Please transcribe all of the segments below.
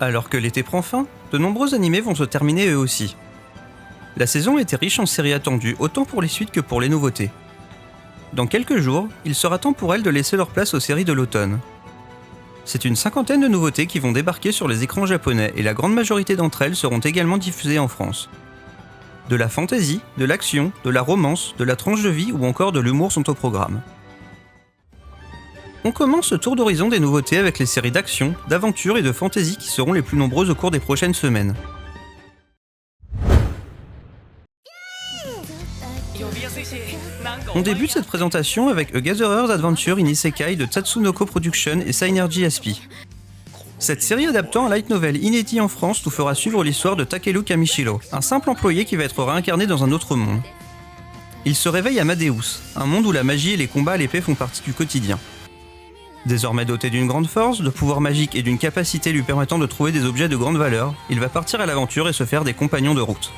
Alors que l'été prend fin, de nombreux animés vont se terminer eux aussi. La saison était riche en séries attendues, autant pour les suites que pour les nouveautés. Dans quelques jours, il sera temps pour elles de laisser leur place aux séries de l'automne. C'est une cinquantaine de nouveautés qui vont débarquer sur les écrans japonais et la grande majorité d'entre elles seront également diffusées en France. De la fantasy, de l'action, de la romance, de la tranche de vie ou encore de l'humour sont au programme. On commence ce tour d'horizon des nouveautés avec les séries d'action, d'aventure et de fantasy qui seront les plus nombreuses au cours des prochaines semaines. On débute cette présentation avec A Gatherer's Adventure in Isekai de Tatsunoko Production et Synergy Aspi. Cette série adaptant un light novel inédit en France nous fera suivre l'histoire de Takeru Kamishiro, un simple employé qui va être réincarné dans un autre monde. Il se réveille à Madeus, un monde où la magie et les combats à l'épée font partie du quotidien. Désormais doté d'une grande force, de pouvoirs magiques et d'une capacité lui permettant de trouver des objets de grande valeur, il va partir à l'aventure et se faire des compagnons de route.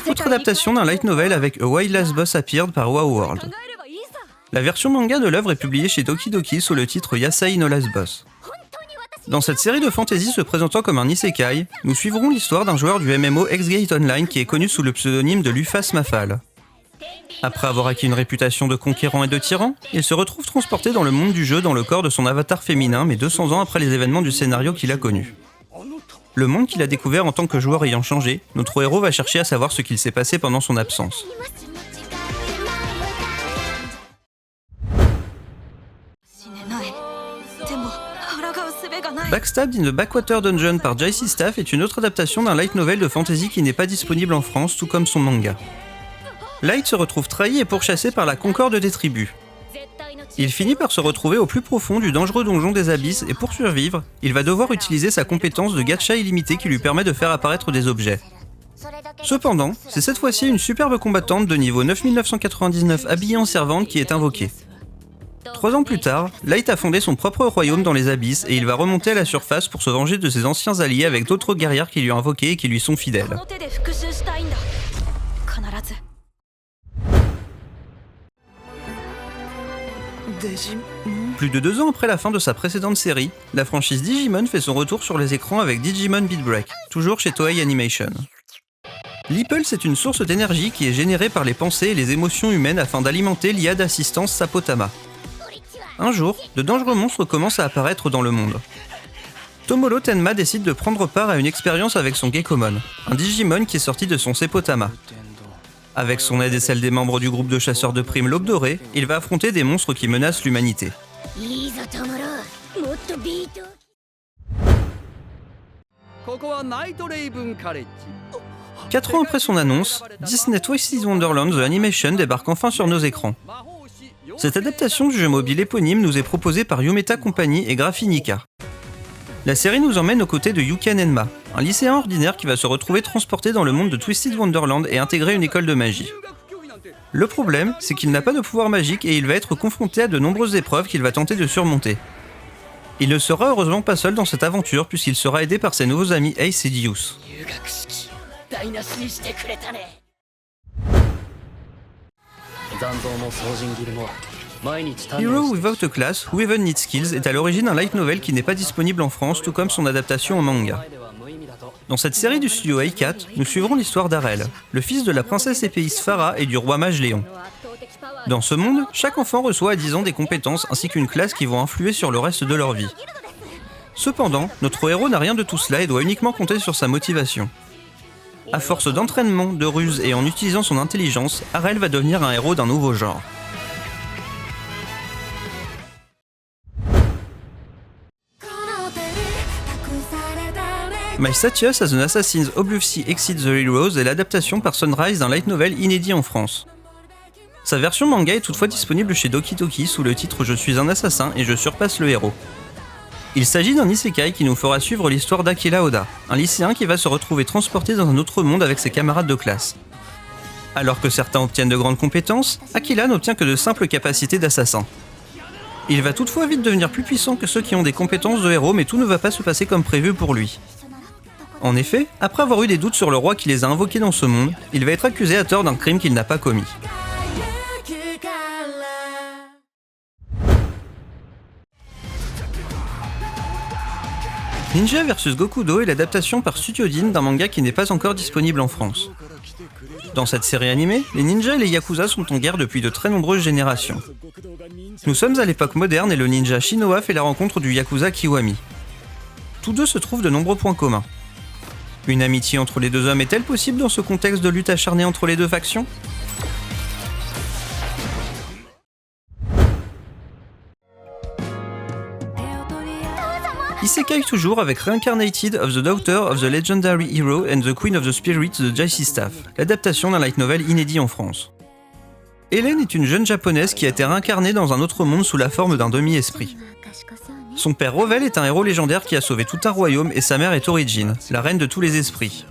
Autre adaptation d'un light novel avec A Wild Last Boss Appeared par WoW World. La version manga de l'œuvre est publiée chez Doki Doki sous le titre Yasai no Last Boss. Dans cette série de fantasy se présentant comme un isekai, nous suivrons l'histoire d'un joueur du MMO X-Gate Online qui est connu sous le pseudonyme de Lufas Mafal. Après avoir acquis une réputation de conquérant et de tyran, il se retrouve transporté dans le monde du jeu dans le corps de son avatar féminin mais 200 ans après les événements du scénario qu'il a connu. Le monde qu'il a découvert en tant que joueur ayant changé, notre héros va chercher à savoir ce qu'il s'est passé pendant son absence. Backstabbed in the Backwater Dungeon par J.C. Staff est une autre adaptation d'un light novel de fantasy qui n'est pas disponible en France, tout comme son manga. Light se retrouve trahi et pourchassé par la concorde des tribus. Il finit par se retrouver au plus profond du dangereux donjon des abysses et pour survivre, il va devoir utiliser sa compétence de gacha illimité qui lui permet de faire apparaître des objets. Cependant, c'est cette fois-ci une superbe combattante de niveau 9999 habillée en servante qui est invoquée. 3 ans plus tard, Light a fondé son propre royaume dans les abysses et il va remonter à la surface pour se venger de ses anciens alliés avec d'autres guerrières qui lui ont invoqué et qui lui sont fidèles. Plus de 2 ans après la fin de sa précédente série, la franchise Digimon fait son retour sur les écrans avec Digimon Beat Break, toujours chez Toei Animation. L'impulse est une source d'énergie qui est générée par les pensées et les émotions humaines afin d'alimenter l'IA d'assistance Sapotama. Un jour, de dangereux monstres commencent à apparaître dans le monde. Tomoro Tenma décide de prendre part à une expérience avec son Gekomon, un Digimon qui est sorti de son Sepotama. Avec son aide et celle des membres du groupe de chasseurs de primes L'Aube Dorée, il va affronter des monstres qui menacent l'humanité. 4 ans après son annonce, Disney Twisted Wonderland The Animation débarque enfin sur nos écrans. Cette adaptation du jeu mobile éponyme nous est proposée par Yumeta Company et Graphinica. La série nous emmène aux côtés de Yuken Enma, un lycéen ordinaire qui va se retrouver transporté dans le monde de Twisted Wonderland et intégrer une école de magie. Le problème, c'est qu'il n'a pas de pouvoir magique et il va être confronté à de nombreuses épreuves qu'il va tenter de surmonter. Il ne sera heureusement pas seul dans cette aventure puisqu'il sera aidé par ses nouveaux amis Ace et Dius. Hero Without a Class, Who Even Needs Skills est à l'origine un light novel qui n'est pas disponible en France, tout comme son adaptation en manga. Dans cette série du studio A4, nous suivrons l'histoire d'Arel, le fils de la princesse épéiste Farah et du roi mage Léon. Dans ce monde, chaque enfant reçoit à 10 ans des compétences ainsi qu'une classe qui vont influer sur le reste de leur vie. Cependant, notre héros n'a rien de tout cela et doit uniquement compter sur sa motivation. À force d'entraînement, de ruse et en utilisant son intelligence, Arel va devenir un héros d'un nouveau genre. My Status as an Assassin's Oblivion Exceeds the Heroes est l'adaptation par Sunrise d'un light novel inédit en France. Sa version manga est toutefois disponible chez Doki Doki sous le titre Je suis un assassin et je surpasse le héros. Il s'agit d'un isekai qui nous fera suivre l'histoire d'Akira Oda, un lycéen qui va se retrouver transporté dans un autre monde avec ses camarades de classe. Alors que certains obtiennent de grandes compétences, Akira n'obtient que de simples capacités d'assassin. Il va toutefois vite devenir plus puissant que ceux qui ont des compétences de héros, mais tout ne va pas se passer comme prévu pour lui. En effet, après avoir eu des doutes sur le roi qui les a invoqués dans ce monde, il va être accusé à tort d'un crime qu'il n'a pas commis. Ninja vs Gokudo est l'adaptation par Studio Deen d'un manga qui n'est pas encore disponible en France. Dans cette série animée, les ninjas et les yakuza sont en guerre depuis de très nombreuses générations. Nous sommes à l'époque moderne et le ninja Shinoa fait la rencontre du yakuza Kiwami. Tous deux se trouvent de nombreux points communs. Une amitié entre les deux hommes est-elle possible dans ce contexte de lutte acharnée entre les deux factions ? Isekai toujours avec Reincarnated of the Daughter of the Legendary Hero and the Queen of the Spirits de JC Staff, l'adaptation d'un light novel inédit en France. Hélène est une jeune japonaise qui a été réincarnée dans un autre monde sous la forme d'un demi-esprit. Son père Rovel est un héros légendaire qui a sauvé tout un royaume et sa mère est Origin, la reine de tous les esprits.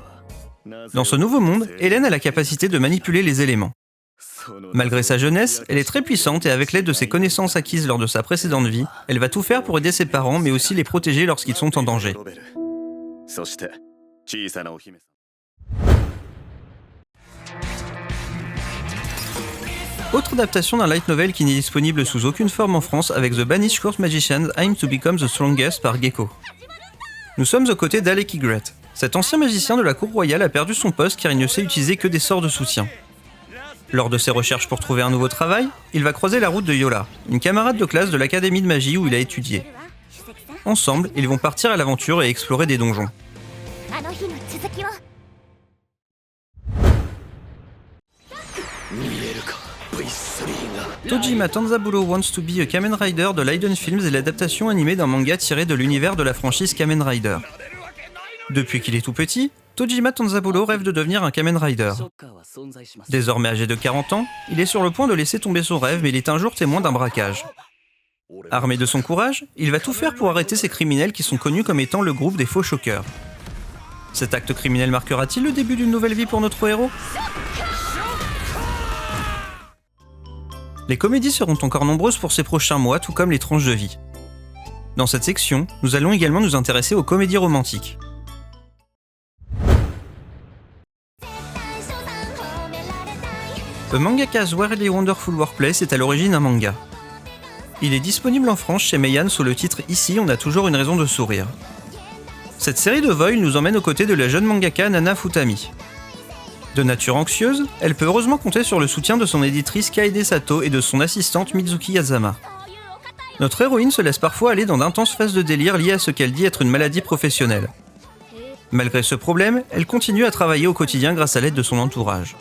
Dans ce nouveau monde, Hélène a la capacité de manipuler les éléments. Malgré sa jeunesse, elle est très puissante et avec l'aide de ses connaissances acquises lors de sa précédente vie, elle va tout faire pour aider ses parents mais aussi les protéger lorsqu'ils sont en danger. Autre adaptation d'un light novel qui n'est disponible sous aucune forme en France avec The Banished Court Magicians Aim to Become the Strongest par Gecko. Nous sommes aux côtés d'Alec Egret. Cet ancien magicien de la cour royale a perdu son poste car il ne sait utiliser que des sorts de soutien. Lors de ses recherches pour trouver un nouveau travail, il va croiser la route de Yola, une camarade de classe de l'académie de magie où il a étudié. Ensemble, ils vont partir à l'aventure et explorer des donjons. Tojima Tanzabulo Wants to be a Kamen Rider de Leiden Films est l'adaptation animée d'un manga tiré de l'univers de la franchise Kamen Rider. Depuis qu'il est tout petit, Tojima Tanzabulo rêve de devenir un Kamen Rider. Désormais âgé de 40 ans, il est sur le point de laisser tomber son rêve mais il est un jour témoin d'un braquage. Armé de son courage, il va tout faire pour arrêter ces criminels qui sont connus comme étant le groupe des faux choqueurs. Cet acte criminel marquera-t-il le début d'une nouvelle vie pour notre héros ? Les comédies seront encore nombreuses pour ces prochains mois, tout comme les tranches de vie. Dans cette section, nous allons également nous intéresser aux comédies romantiques. A Mangaka's Weirdly Wonderful Workplace est à l'origine un manga. Il est disponible en France chez Meian sous le titre Ici on a toujours une raison de sourire. Cette série de vols nous emmène aux côtés de la jeune mangaka Nana Futami. De nature anxieuse, elle peut heureusement compter sur le soutien de son éditrice Kaede Sato et de son assistante Mizuki Yazama. Notre héroïne se laisse parfois aller dans d'intenses phases de délire liées à ce qu'elle dit être une maladie professionnelle. Malgré ce problème, elle continue à travailler au quotidien grâce à l'aide de son entourage.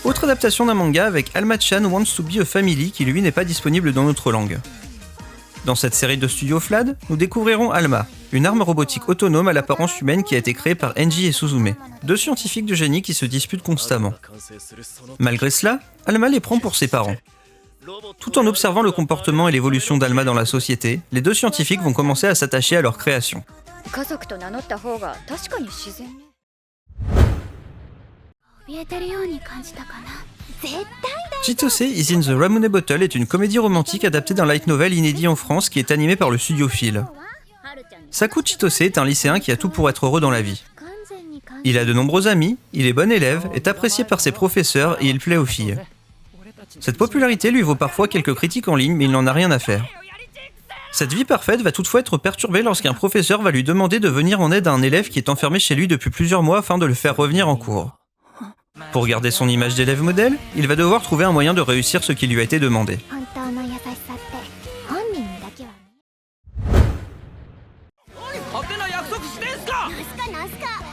Autre adaptation d'un manga avec Alma-chan Wants to be a Family qui lui n'est pas disponible dans notre langue. Dans cette série de Studio Flad, nous découvrirons Alma, une arme robotique autonome à l'apparence humaine qui a été créée par Enji et Suzume, deux scientifiques de génie qui se disputent constamment. Malgré cela, Alma les prend pour ses parents. Tout en observant le comportement et l'évolution d'Alma dans la société, les deux scientifiques vont commencer à s'attacher à leur création. Chitose is in the Ramune Bottle est une comédie romantique adaptée d'un light novel inédit en France qui est animé par le studio Phil. Saku Chitose est un lycéen qui a tout pour être heureux dans la vie. Il a de nombreux amis, il est bon élève, est apprécié par ses professeurs et il plaît aux filles. Cette popularité lui vaut parfois quelques critiques en ligne mais il n'en a rien à faire. Cette vie parfaite va toutefois être perturbée lorsqu'un professeur va lui demander de venir en aide à un élève qui est enfermé chez lui depuis plusieurs mois afin de le faire revenir en cours. Pour garder son image d'élève modèle, il va devoir trouver un moyen de réussir ce qui lui a été demandé.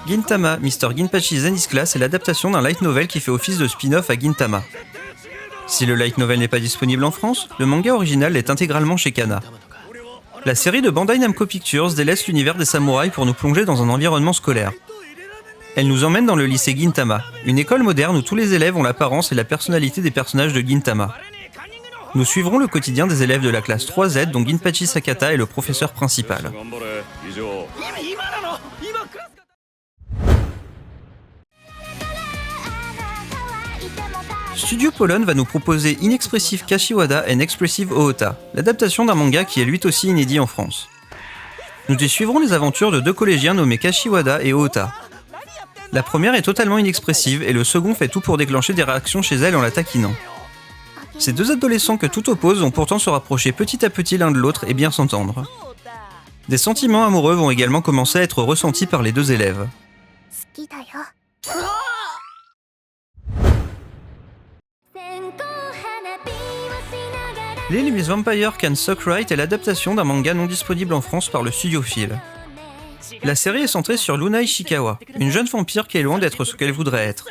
Gintama, Mr. Ginpachi Zenith Class est l'adaptation d'un light novel qui fait office de spin-off à Gintama. Si le light novel n'est pas disponible en France, le manga original est intégralement chez Kana. La série de Bandai Namco Pictures délaisse l'univers des samouraïs pour nous plonger dans un environnement scolaire. Elle nous emmène dans le lycée Gintama, une école moderne où tous les élèves ont l'apparence et la personnalité des personnages de Gintama. Nous suivrons le quotidien des élèves de la classe 3Z dont Ginpachi Sakata est le professeur principal. Studio Polon va nous proposer Inexpressive Kashiwada and Expressive Ohota, l'adaptation d'un manga qui est lui aussi inédit en France. Nous y suivrons les aventures de deux collégiens nommés Kashiwada et Ohota. La première est totalement inexpressive et le second fait tout pour déclencher des réactions chez elle en la taquinant. Ces deux adolescents que tout oppose vont pourtant se rapprocher petit à petit l'un de l'autre et bien s'entendre. Des sentiments amoureux vont également commencer à être ressentis par les deux élèves. Little Miss Vampire Can Suck Right est l'adaptation d'un manga non disponible en France par le studio Phil. La série est centrée sur Luna Ishikawa, une jeune vampire qui est loin d'être ce qu'elle voudrait être.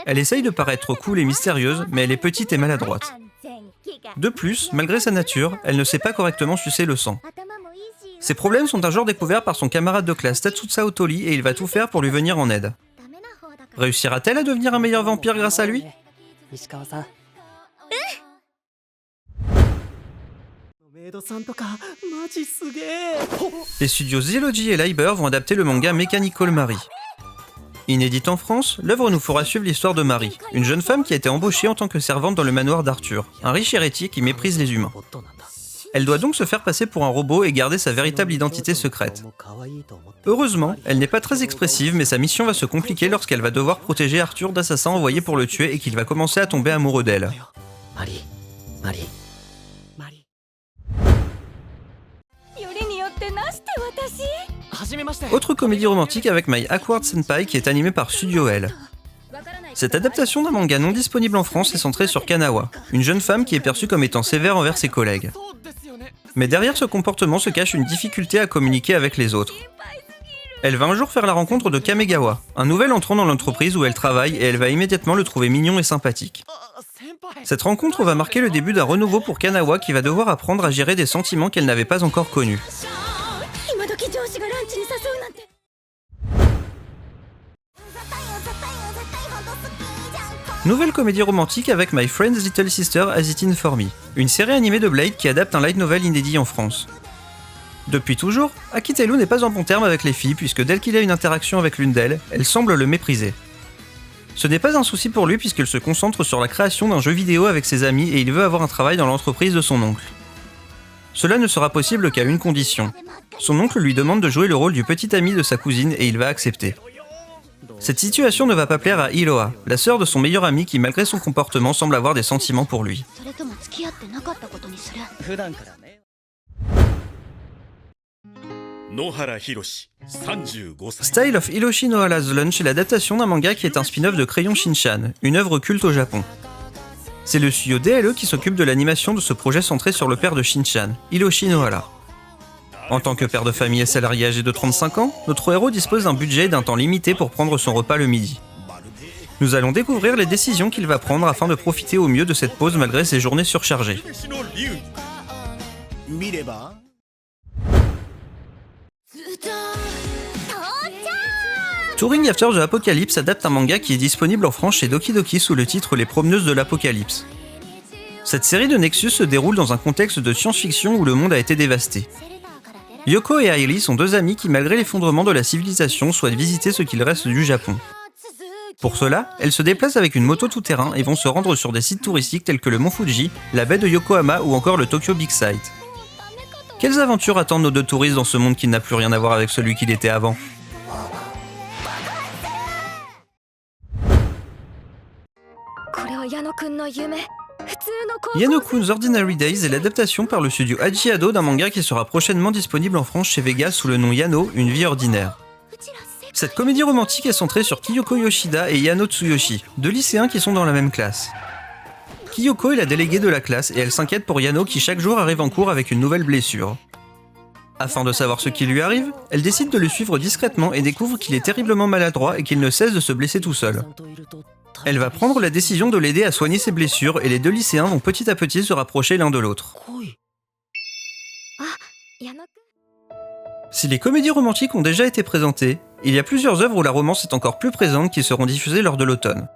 Elle essaye de paraître cool et mystérieuse, mais elle est petite et maladroite. De plus, malgré sa nature, elle ne sait pas correctement sucer le sang. Ses problèmes sont un jour découverts par son camarade de classe Tatsutsa Otori et il va tout faire pour lui venir en aide. Réussira-t-elle à devenir un meilleur vampire grâce à lui ? Les studios Zilogy et Liber vont adapter le manga Mechanical Mary. Inédite en France, l'œuvre nous fera suivre l'histoire de Mary, une jeune femme qui a été embauchée en tant que servante dans le manoir d'Arthur, un riche héritier qui méprise les humains. Elle doit donc se faire passer pour un robot et garder sa véritable identité secrète. Heureusement, elle n'est pas très expressive, mais sa mission va se compliquer lorsqu'elle va devoir protéger Arthur d'assassins envoyés pour le tuer et qu'il va commencer à tomber amoureux d'elle. Autre comédie romantique avec My Awkward Senpai qui est animée par Studio L. Cette adaptation d'un manga non disponible en France est centrée sur Kanawa, une jeune femme qui est perçue comme étant sévère envers ses collègues. Mais derrière ce comportement se cache une difficulté à communiquer avec les autres. Elle va un jour faire la rencontre de Kamegawa, un nouvel entrant dans l'entreprise où elle travaille et elle va immédiatement le trouver mignon et sympathique. Cette rencontre va marquer le début d'un renouveau pour Kanawa qui va devoir apprendre à gérer des sentiments qu'elle n'avait pas encore connus. Nouvelle comédie romantique avec My Friend's Little Sister As It In For Me, une série animée de Blade qui adapte un light novel inédit en France. Depuis toujours, Akiteru n'est pas en bon terme avec les filles puisque dès qu'il a une interaction avec l'une d'elles, elle semble le mépriser. Ce n'est pas un souci pour lui puisqu'il se concentre sur la création d'un jeu vidéo avec ses amis et il veut avoir un travail dans l'entreprise de son oncle. Cela ne sera possible qu'à une condition. Son oncle lui demande de jouer le rôle du petit ami de sa cousine et il va accepter. Cette situation ne va pas plaire à Iroha, la sœur de son meilleur ami qui malgré son comportement semble avoir des sentiments pour lui. Style of Hiroshi Nohara's Lunch est l'adaptation d'un manga qui est un spin-off de Crayon Shinchan, une œuvre culte au Japon. C'est le studio DLE qui s'occupe de l'animation de ce projet centré sur le père de Shinchan, Hiroshi Nohara. En tant que père de famille et salarié âgé de 35 ans, notre héros dispose d'un budget et d'un temps limité pour prendre son repas le midi. Nous allons découvrir les décisions qu'il va prendre afin de profiter au mieux de cette pause malgré ses journées surchargées. Touring After the Apocalypse adapte un manga qui est disponible en France chez Doki Doki sous le titre Les Promeneuses de l'Apocalypse. Cette série de Nexus se déroule dans un contexte de science-fiction où le monde a été dévasté. Yoko et Airi sont deux amis qui, malgré l'effondrement de la civilisation, souhaitent visiter ce qu'il reste du Japon. Pour cela, elles se déplacent avec une moto tout-terrain et vont se rendre sur des sites touristiques tels que le mont Fuji, la baie de Yokohama ou encore le Tokyo Big Sight. Quelles aventures attendent nos deux touristes dans ce monde qui n'a plus rien à voir avec celui qu'il était avant ? Yano-kun's Ordinary Days est l'adaptation par le studio Aji Ado d'un manga qui sera prochainement disponible en France chez Vega sous le nom Yano, une vie ordinaire. Cette comédie romantique est centrée sur Kyoko Yoshida et Yano Tsuyoshi, deux lycéens qui sont dans la même classe. Kyoko est la déléguée de la classe et elle s'inquiète pour Yano qui chaque jour arrive en cours avec une nouvelle blessure. Afin de savoir ce qui lui arrive, elle décide de le suivre discrètement et découvre qu'il est terriblement maladroit et qu'il ne cesse de se blesser tout seul. Elle va prendre la décision de l'aider à soigner ses blessures et les deux lycéens vont petit à petit se rapprocher l'un de l'autre. Si les comédies romantiques ont déjà été présentées, il y a plusieurs œuvres où la romance est encore plus présente qui seront diffusées lors de l'automne.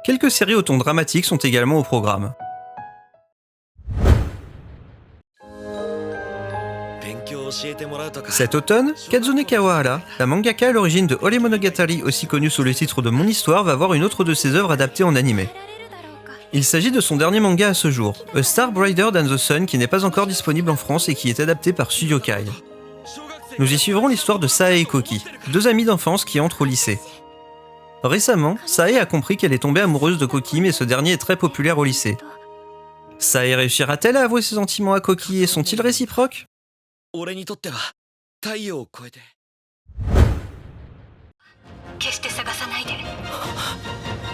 Quelques séries au ton dramatique sont également au programme. Cet automne, Kazune Kawahara, la mangaka à l'origine de Ore Monogatari, aussi connue sous le titre de Mon Histoire, va voir une autre de ses œuvres adaptée en animé. Il s'agit de son dernier manga à ce jour, A Star Brighter Than the Sun, qui n'est pas encore disponible en France et qui est adapté par Studio Kai. Nous y suivrons l'histoire de Sae et Koki, deux amis d'enfance qui entrent au lycée. Récemment, Sae a compris qu'elle est tombée amoureuse de Koki, mais ce dernier est très populaire au lycée. Sae réussira-t-elle à avouer ses sentiments à Koki et sont-ils réciproques?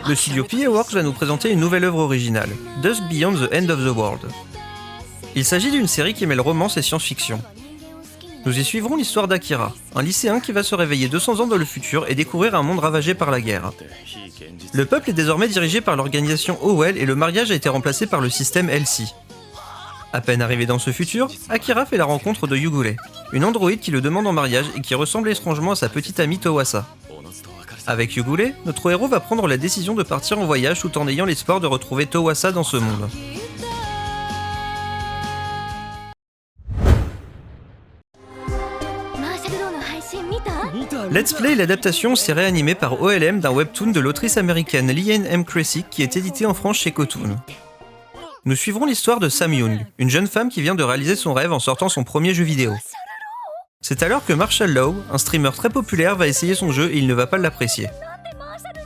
Le studio PA Works va nous présenter une nouvelle œuvre originale, Dusk Beyond the End of the World. Il s'agit d'une série qui mêle romance et science-fiction. Nous y suivrons l'histoire d'Akira, un lycéen qui va se réveiller 200 ans dans le futur et découvrir un monde ravagé par la guerre. Le peuple est désormais dirigé par l'organisation Owell et le mariage a été remplacé par le système Elsie. À peine arrivé dans ce futur, Akira fait la rencontre de Yugure, une androïde qui le demande en mariage et qui ressemble étrangement à sa petite amie Towasa. Avec Yugure, notre héros va prendre la décision de partir en voyage tout en ayant l'espoir de retrouver Towasa dans ce monde. Let's Play est l'adaptation série animée par OLM d'un webtoon de l'autrice américaine Liane M. Kressick qui est édité en France chez Kotoon. Nous suivrons l'histoire de Sam Young, une jeune femme qui vient de réaliser son rêve en sortant son premier jeu vidéo. C'est alors que Marshall Law, un streamer très populaire, va essayer son jeu et il ne va pas l'apprécier.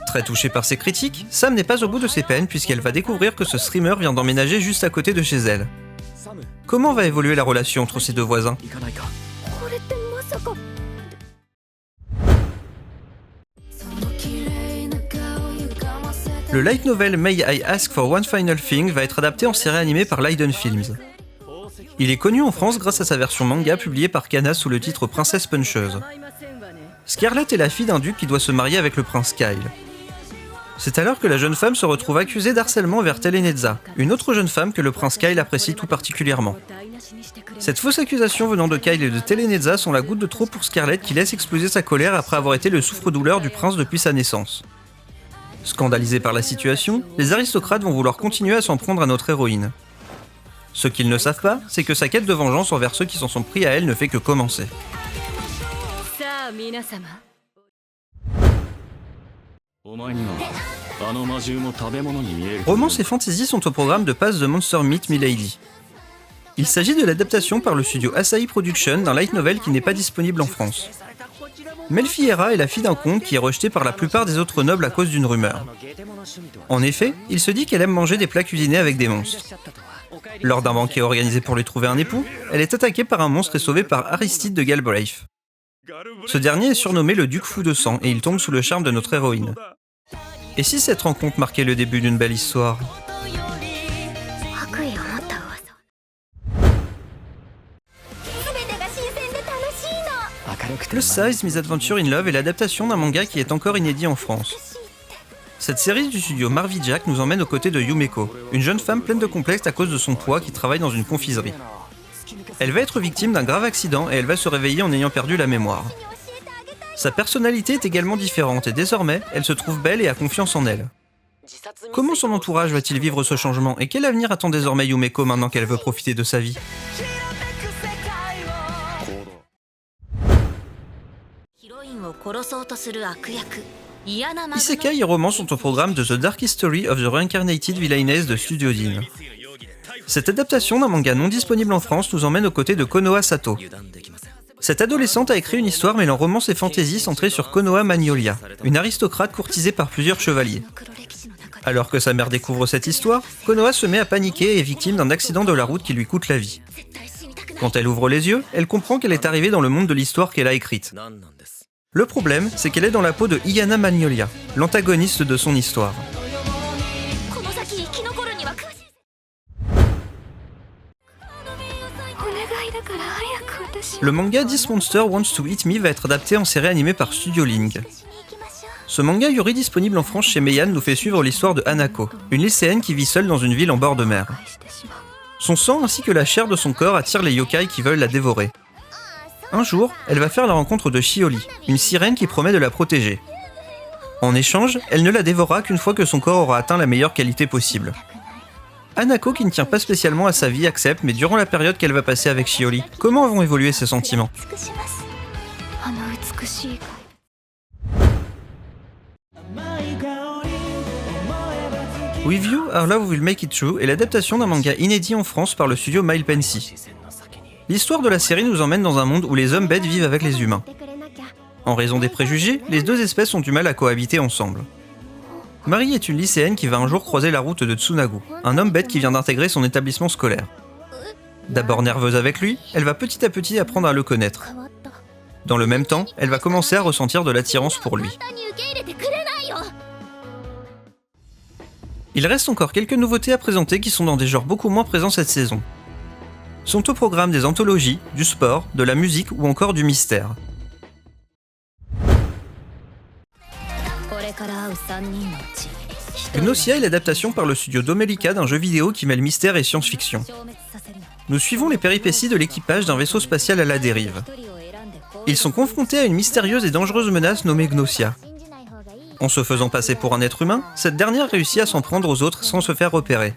Très touchée par ses critiques, Sam n'est pas au bout de ses peines puisqu'elle va découvrir que ce streamer vient d'emménager juste à côté de chez elle. Comment va évoluer la relation entre ces deux voisins ? Le light novel May I Ask for One Final Thing va être adapté en série animée par Leiden Films. Il est connu en France grâce à sa version manga publiée par Kana sous le titre Princesse Puncheuse. Scarlett est la fille d'un duc qui doit se marier avec le prince Kyle. C'est alors que la jeune femme se retrouve accusée d'harcèlement vers Telenetza, une autre jeune femme que le prince Kyle apprécie tout particulièrement. Cette fausse accusation venant de Kyle et de Telenetza sont la goutte de trop pour Scarlett qui laisse exploser sa colère après avoir été le souffre-douleur du prince depuis sa naissance. Scandalisés par la situation, les aristocrates vont vouloir continuer à s'en prendre à notre héroïne. Ce qu'ils ne savent pas, c'est que sa quête de vengeance envers ceux qui s'en sont pris à elle ne fait que commencer. Romance et fantasy sont au programme de Pass the Monster Meet Milady. Il s'agit de l'adaptation par le studio Asahi Production d'un light novel qui n'est pas disponible en France. Melfiera est la fille d'un comte qui est rejeté par la plupart des autres nobles à cause d'une rumeur. En effet, il se dit qu'elle aime manger des plats cuisinés avec des monstres. Lors d'un banquet organisé pour lui trouver un époux, elle est attaquée par un monstre et sauvée par Aristide de Galbraith. Ce dernier est surnommé le Duc Fou de Sang et il tombe sous le charme de notre héroïne. Et si cette rencontre marquait le début d'une belle histoire ? Plus Size Miss Adventure in Love est l'adaptation d'un manga qui est encore inédit en France. Cette série du studio Marvy Jack nous emmène aux côtés de Yumeko, une jeune femme pleine de complexes à cause de son poids qui travaille dans une confiserie. Elle va être victime d'un grave accident et elle va se réveiller en ayant perdu la mémoire. Sa personnalité est également différente et désormais, elle se trouve belle et a confiance en elle. Comment son entourage va-t-il vivre ce changement et quel avenir attend désormais Yumeko maintenant qu'elle veut profiter de sa vie ? Isekai et romans sont au programme de The Dark History of the Reincarnated Villainess de Studio Dean. Cette adaptation d'un manga non disponible en France nous emmène aux côtés de Konoha Sato. Cette adolescente a écrit une histoire mêlant romance et fantasy centrée sur Konoha Magnolia, une aristocrate courtisée par plusieurs chevaliers. Alors que sa mère découvre cette histoire, Konoha se met à paniquer et est victime d'un accident de la route qui lui coûte la vie. Quand elle ouvre les yeux, elle comprend qu'elle est arrivée dans le monde de l'histoire qu'elle a écrite. Le problème, c'est qu'elle est dans la peau de Iyana Magnolia, l'antagoniste de son histoire. Le manga This Monster Wants to Eat Me va être adapté en série animée par Studio Link. Ce manga Yuri disponible en France chez Meian nous fait suivre l'histoire de Hanako, une lycéenne qui vit seule dans une ville en bord de mer. Son sang ainsi que la chair de son corps attirent les yokai qui veulent la dévorer. Un jour, elle va faire la rencontre de Shioli, une sirène qui promet de la protéger. En échange, elle ne la dévorera qu'une fois que son corps aura atteint la meilleure qualité possible. Hanako, qui ne tient pas spécialement à sa vie, accepte, mais durant la période qu'elle va passer avec Shioli, comment vont évoluer ses sentiments ? With You, Our Love Will Make It True est l'adaptation d'un manga inédit en France par le studio Mile Pensy. L'histoire de la série nous emmène dans un monde où les hommes bêtes vivent avec les humains. En raison des préjugés, les deux espèces ont du mal à cohabiter ensemble. Marie est une lycéenne qui va un jour croiser la route de Tsunagu, un homme bête qui vient d'intégrer son établissement scolaire. D'abord nerveuse avec lui, elle va petit à petit apprendre à le connaître. Dans le même temps, elle va commencer à ressentir de l'attirance pour lui. Il reste encore quelques nouveautés à présenter qui sont dans des genres beaucoup moins présents cette saison. Sont au programme des anthologies, du sport, de la musique ou encore du mystère. Gnosia est l'adaptation par le studio Domelica d'un jeu vidéo qui mêle mystère et science-fiction. Nous suivons les péripéties de l'équipage d'un vaisseau spatial à la dérive. Ils sont confrontés à une mystérieuse et dangereuse menace nommée Gnosia. En se faisant passer pour un être humain, cette dernière réussit à s'en prendre aux autres sans se faire repérer.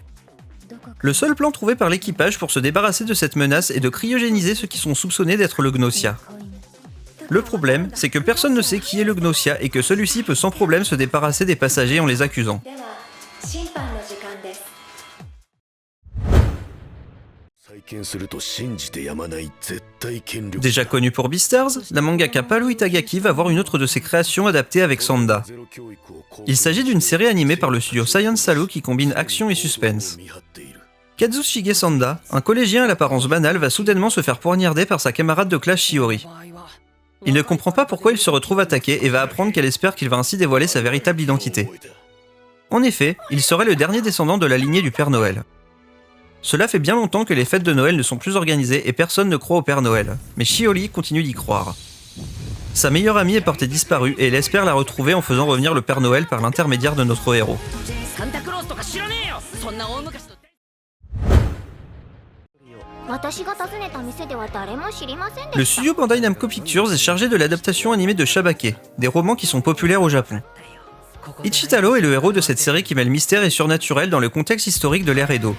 Le seul plan trouvé par l'équipage pour se débarrasser de cette menace est de cryogéniser ceux qui sont soupçonnés d'être le Gnosia. Le problème, c'est que personne ne sait qui est le Gnosia et que celui-ci peut sans problème se débarrasser des passagers en les accusant. Déjà connu pour Beastars, la mangaka Paru Itagaki va voir une autre de ses créations adaptée avec Sanda. Il s'agit d'une série animée par le studio Science Salu qui combine action et suspense. Kazushige Sanda, un collégien à l'apparence banale, va soudainement se faire poignarder par sa camarade de classe Shiori. Il ne comprend pas pourquoi il se retrouve attaqué et va apprendre qu'elle espère qu'il va ainsi dévoiler sa véritable identité. En effet, il serait le dernier descendant de la lignée du Père Noël. Cela fait bien longtemps que les fêtes de Noël ne sont plus organisées et personne ne croit au Père Noël, mais Shiori continue d'y croire. Sa meilleure amie est portée disparue et elle espère la retrouver en faisant revenir le Père Noël par l'intermédiaire de notre héros. Le studio Bandai Namco Pictures est chargé de l'adaptation animée de Shabake, des romans qui sont populaires au Japon. Ichitaro est le héros de cette série qui mêle mystère et surnaturel dans le contexte historique de l'ère Edo.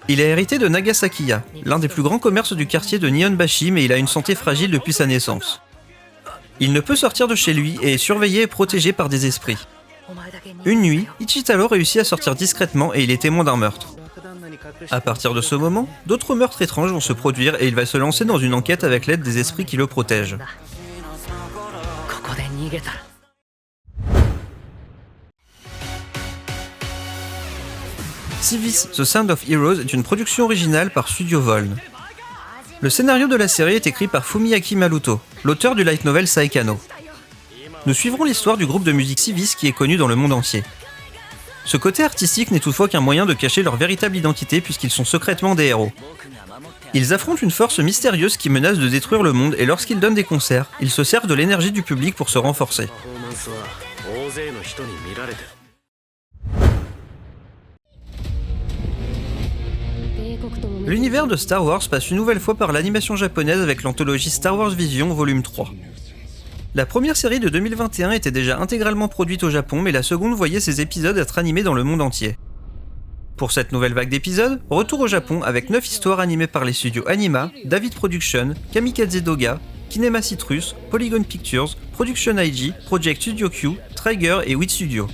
Il a hérité de Nagasakiya, l'un des plus grands commerces du quartier de Nihonbashi, mais il a une santé fragile depuis sa naissance. Il ne peut sortir de chez lui et est surveillé et protégé par des esprits. Une nuit, Ichitaro réussit à sortir discrètement et il est témoin d'un meurtre. À partir de ce moment, d'autres meurtres étranges vont se produire et il va se lancer dans une enquête avec l'aide des esprits qui le protègent. Civis, The Sound of Heroes est une production originale par Studio Voln. Le scénario de la série est écrit par Fumiaki Maluto, l'auteur du light novel Saekano. Nous suivrons l'histoire du groupe de musique Civis qui est connu dans le monde entier. Ce côté artistique n'est toutefois qu'un moyen de cacher leur véritable identité puisqu'ils sont secrètement des héros. Ils affrontent une force mystérieuse qui menace de détruire le monde et lorsqu'ils donnent des concerts, ils se servent de l'énergie du public pour se renforcer. L'univers de Star Wars passe une nouvelle fois par l'animation japonaise avec l'anthologie Star Wars Vision volume 3. La première série de 2021 était déjà intégralement produite au Japon, mais la seconde voyait ses épisodes être animés dans le monde entier. Pour cette nouvelle vague d'épisodes, retour au Japon avec 9 histoires animées par les studios Anima, David Production, Kamikaze Doga, Kinema Citrus, Polygon Pictures, Production IG, Project Studio Q, Trigger et Wit Studio.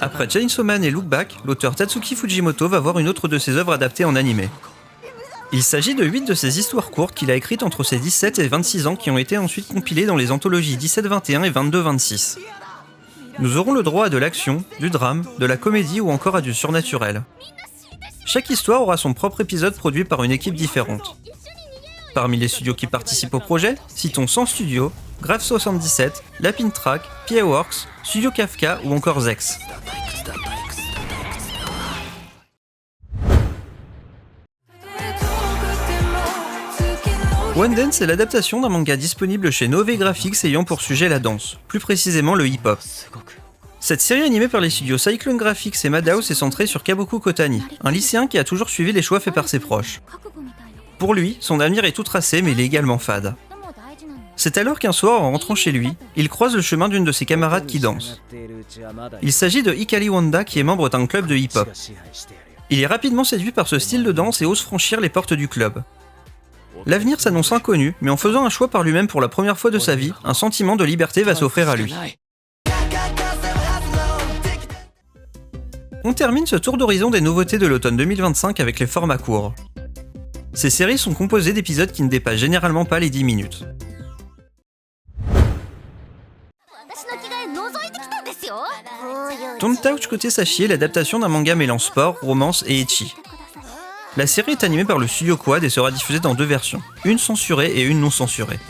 Après Chainsaw Man et Look Back, l'auteur Tatsuki Fujimoto va voir une autre de ses œuvres adaptées en animé. Il s'agit de 8 de ses histoires courtes qu'il a écrites entre ses 17 et 26 ans qui ont été ensuite compilées dans les anthologies 17-21 et 22-26. Nous aurons le droit à de l'action, du drame, de la comédie ou encore à du surnaturel. Chaque histoire aura son propre épisode produit par une équipe différente. Parmi les studios qui participent au projet, citons 100 Studios, Graph77, Lapin Track, PA Works, Studio Kafka ou encore Zex. One Dance est l'adaptation d'un manga disponible chez Nove Graphics ayant pour sujet la danse, plus précisément le hip-hop. Cette série animée par les studios Cyclone Graphics et Madhouse est centrée sur Kaboku Kotani, un lycéen qui a toujours suivi les choix faits par ses proches. Pour lui, son avenir est tout tracé mais il est également fade. C'est alors qu'un soir, en rentrant chez lui, il croise le chemin d'une de ses camarades qui danse. Il s'agit de Hikari Wanda qui est membre d'un club de hip-hop. Il est rapidement séduit par ce style de danse et ose franchir les portes du club. L'avenir s'annonce inconnu, mais en faisant un choix par lui-même pour la première fois de sa vie, un sentiment de liberté va s'offrir à lui. On termine ce tour d'horizon des nouveautés de l'automne 2025 avec les formats courts. Ces séries sont composées d'épisodes qui ne dépassent généralement pas les 10 minutes. Don't Touch Kote Sashi est l'adaptation d'un manga mêlant sport, romance et ecchi. La série est animée par le studio Quad et sera diffusée dans 2 versions, une censurée et une non censurée.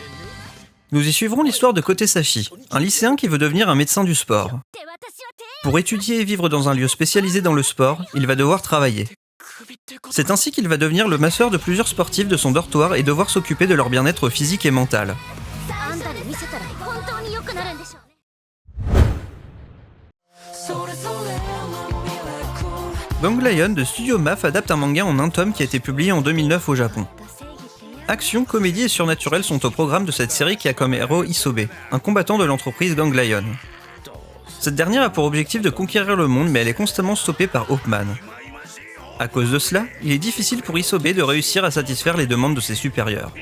Nous y suivrons l'histoire de Kote Sashi, un lycéen qui veut devenir un médecin du sport. Pour étudier et vivre dans un lieu spécialisé dans le sport, il va devoir travailler. C'est ainsi qu'il va devenir le masseur de plusieurs sportifs de son dortoir et devoir s'occuper de leur bien-être physique et mental. Ganglion de Studio MAF adapte un manga en un tome qui a été publié en 2009 au Japon. Action, comédie et surnaturel sont au programme de cette série qui a comme héros Isobe, un combattant de l'entreprise Ganglion. Cette dernière a pour objectif de conquérir le monde mais elle est constamment stoppée par Hopman. À cause de cela, il est difficile pour Isobe de réussir à satisfaire les demandes de ses supérieurs.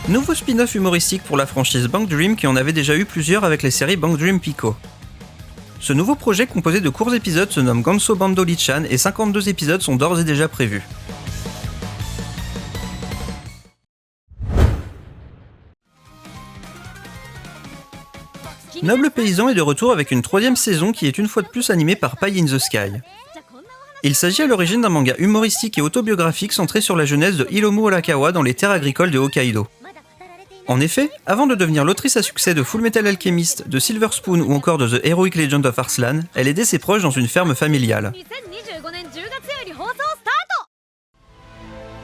Nouveau spin-off humoristique pour la franchise Bank Dream qui en avait déjà eu plusieurs avec les séries Bank Dream Pico. Ce nouveau projet composé de courts épisodes se nomme Ganso Bandoli-chan et 52 épisodes sont d'ores et déjà prévus. Noble Paysan est de retour avec une 3e saison qui est une fois de plus animée par Pie in the Sky. Il s'agit à l'origine d'un manga humoristique et autobiographique centré sur la jeunesse de Hiromu Arakawa dans les terres agricoles de Hokkaido. En effet, avant de devenir l'autrice à succès de Fullmetal Alchemist, de Silver Spoon ou encore de The Heroic Legend of Arslan, elle aidait ses proches dans une ferme familiale.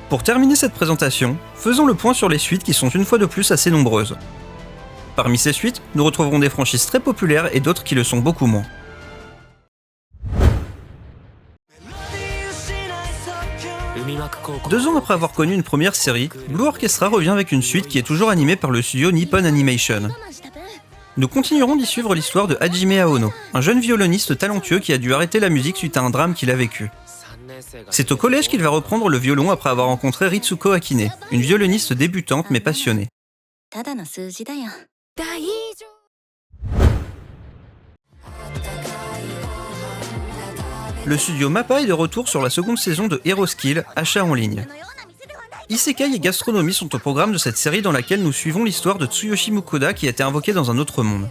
Pour terminer cette présentation, faisons le point sur les suites qui sont une fois de plus assez nombreuses. Parmi ces suites, nous retrouverons des franchises très populaires et d'autres qui le sont beaucoup moins. Deux ans après avoir connu une première série, Blue Orchestra revient avec une suite qui est toujours animée par le studio Nippon Animation. Nous continuerons d'y suivre l'histoire de Hajime Aono, un jeune violoniste talentueux qui a dû arrêter la musique suite à un drame qu'il a vécu. C'est au collège qu'il va reprendre le violon après avoir rencontré Ritsuko Akine, une violoniste débutante mais passionnée. Le studio MAPPA est de retour sur la seconde saison de Hero Skill, achat en ligne. Isekai et gastronomie sont au programme de cette série dans laquelle nous suivons l'histoire de Tsuyoshi Mukoda qui a été invoqué dans un autre monde.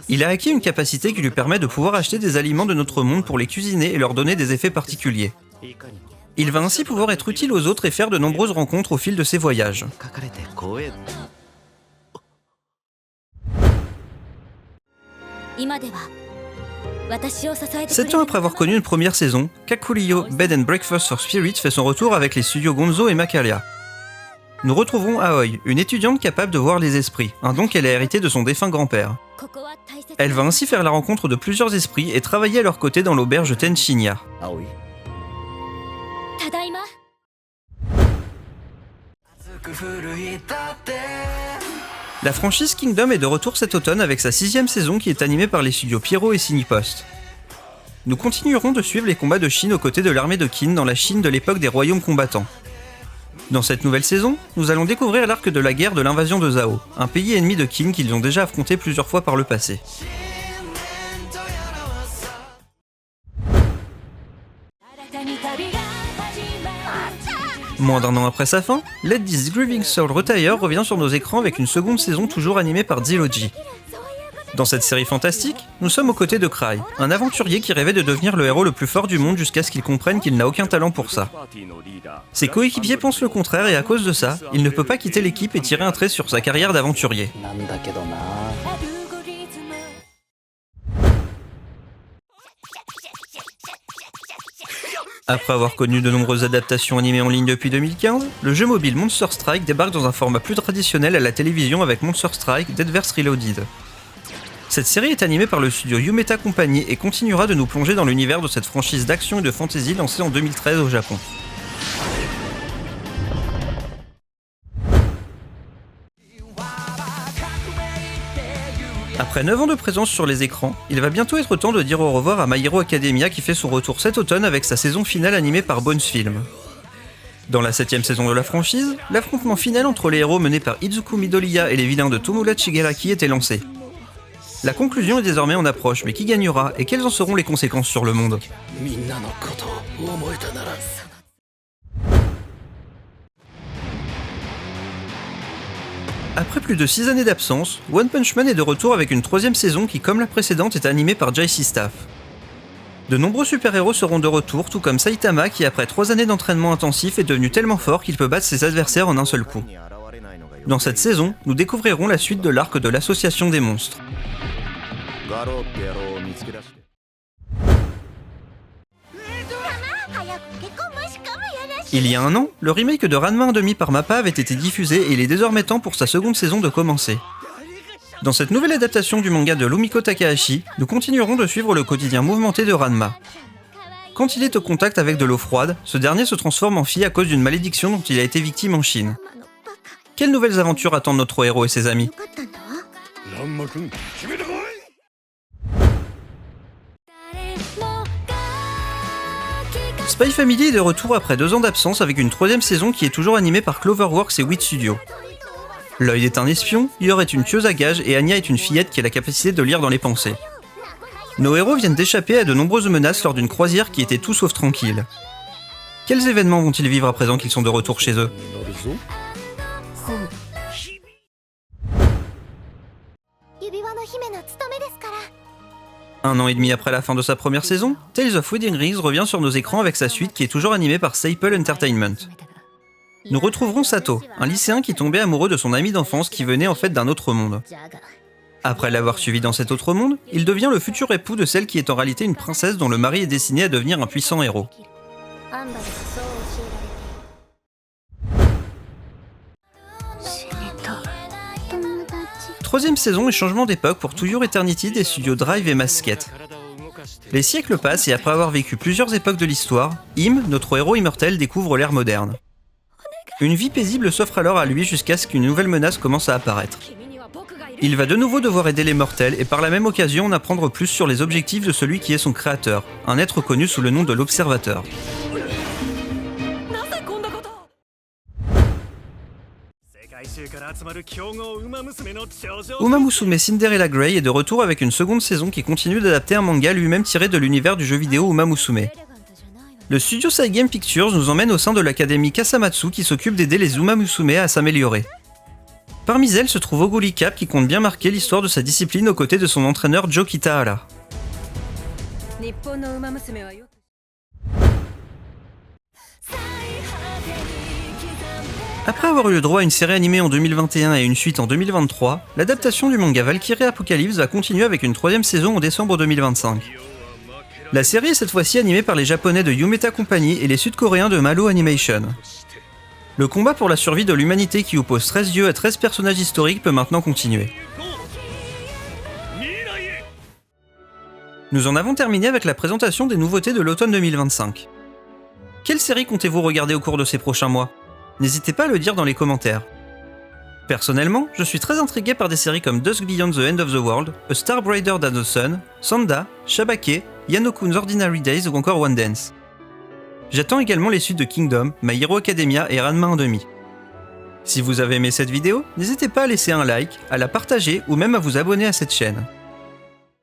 Il a acquis une capacité qui lui permet de pouvoir acheter des aliments de notre monde pour les cuisiner et leur donner des effets particuliers. Il va ainsi pouvoir être utile aux autres et faire de nombreuses rencontres au fil de ses voyages. 7 ans après avoir connu une première saison, Kakurio Bed and Breakfast for Spirits fait son retour avec les studios Gonzo et Macalia. Nous retrouvons Aoi, une étudiante capable de voir les esprits, un don qu'elle a hérité de son défunt grand-père. Elle va ainsi faire la rencontre de plusieurs esprits et travailler à leur côté dans l'auberge Tenshinya. La franchise Kingdom est de retour cet automne avec sa 6e saison qui est animée par les studios Pierrot et Cinepost. Nous continuerons de suivre les combats de Chine aux côtés de l'armée de Qin dans la Chine de l'époque des royaumes combattants. Dans cette nouvelle saison, nous allons découvrir l'arc de la guerre de l'invasion de Zhao, un pays ennemi de Qin qu'ils ont déjà affronté plusieurs fois par le passé. Moins d'un an après sa fin, Let This Grieving Soul Retire revient sur nos écrans avec une seconde saison toujours animée par Zilogy. Dans cette série fantastique, nous sommes aux côtés de Cry, un aventurier qui rêvait de devenir le héros le plus fort du monde jusqu'à ce qu'il comprenne qu'il n'a aucun talent pour ça. Ses coéquipiers pensent le contraire et à cause de ça, il ne peut pas quitter l'équipe et tirer un trait sur sa carrière d'aventurier. Après avoir connu de nombreuses adaptations animées en ligne depuis 2015, le jeu mobile Monster Strike débarque dans un format plus traditionnel à la télévision avec Monster Strike Deadverse Reloaded. Cette série est animée par le studio Yumeta Company et continuera de nous plonger dans l'univers de cette franchise d'action et de fantasy lancée en 2013 au Japon. Après 9 ans de présence sur les écrans, il va bientôt être temps de dire au revoir à My Hero Academia qui fait son retour cet automne avec sa saison finale animée par Bones Film. Dans la 7ème saison de la franchise, l'affrontement final entre les héros menés par Izuku Midoriya et les vilains de Tomodachi Garaki était lancé. La conclusion est désormais en approche, mais qui gagnera et quelles en seront les conséquences sur le monde? Après plus de 6 années d'absence, One Punch Man est de retour avec une 3ème saison qui, comme la précédente, est animée par JC Staff. De nombreux super-héros seront de retour, tout comme Saitama qui, après 3 années d'entraînement intensif, est devenu tellement fort qu'il peut battre ses adversaires en un seul coup. Dans cette saison, nous découvrirons la suite de l'arc de l'Association des monstres. Il y a un an, le remake de Ranma 1/2 par Mappa avait été diffusé et il est désormais temps pour sa seconde saison de commencer. Dans cette nouvelle adaptation du manga de Rumiko Takahashi, nous continuerons de suivre le quotidien mouvementé de Ranma. Quand il est au contact avec de l'eau froide, ce dernier se transforme en fille à cause d'une malédiction dont il a été victime en Chine. Quelles nouvelles aventures attendent notre héros et ses amis? Spy Family est de retour après 2 ans d'absence avec une 3ème saison qui est toujours animée par Cloverworks et Wit Studio. Lloyd est un espion, Yor est une tueuse à gages et Anya est une fillette qui a la capacité de lire dans les pensées. Nos héros viennent d'échapper à de nombreuses menaces lors d'une croisière qui était tout sauf tranquille. Quels événements vont-ils vivre à présent qu'ils sont de retour chez eux? Un an et demi après la fin de sa première saison, Tales of Wedding Rings revient sur nos écrans avec sa suite qui est toujours animée par Staple Entertainment. Nous retrouverons Sato, un lycéen qui tombait amoureux de son ami d'enfance qui venait en fait d'un autre monde. Après l'avoir suivi dans cet autre monde, il devient le futur époux de celle qui est en réalité une princesse dont le mari est destiné à devenir un puissant héros. Troisième saison et changement d'époque pour To Your Eternity des studios Drive et Masquette. Les siècles passent et après avoir vécu plusieurs époques de l'histoire, Im, notre héros immortel, découvre l'ère moderne. Une vie paisible s'offre alors à lui jusqu'à ce qu'une nouvelle menace commence à apparaître. Il va de nouveau devoir aider les mortels et par la même occasion en apprendre plus sur les objectifs de celui qui est son créateur, un être connu sous le nom de l'Observateur. Uma Musume Cinderella Grey est de retour avec une seconde saison qui continue d'adapter un manga lui-même tiré de l'univers du jeu vidéo Uma Musume. Le studio Saigame Pictures nous emmène au sein de l'académie Kasamatsu qui s'occupe d'aider les Uma Musume à s'améliorer. Parmi elles se trouve Oguri Cap qui compte bien marquer l'histoire de sa discipline aux côtés de son entraîneur Joe Kitahara. Après avoir eu le droit à une série animée en 2021 et une suite en 2023, l'adaptation du manga Valkyrie Apocalypse va continuer avec une 3ème saison en décembre 2025. La série est cette fois-ci animée par les japonais de Yumeta Company et les sud-coréens de Malo Animation. Le combat pour la survie de l'humanité qui oppose 13 dieux à 13 personnages historiques peut maintenant continuer. Nous en avons terminé avec la présentation des nouveautés de l'automne 2025. Quelle série comptez-vous regarder au cours de ces prochains mois? N'hésitez pas à le dire dans les commentaires. Personnellement, je suis très intrigué par des séries comme Dusk Beyond the End of the World, A Star Brighter Than the Sun, Sanda, Shabake, Yano-kun's Ordinary Days ou encore One Dance. J'attends également les suites de Kingdom, My Hero Academia et Ranma 1/2. Si vous avez aimé cette vidéo, n'hésitez pas à laisser un like, à la partager ou même à vous abonner à cette chaîne.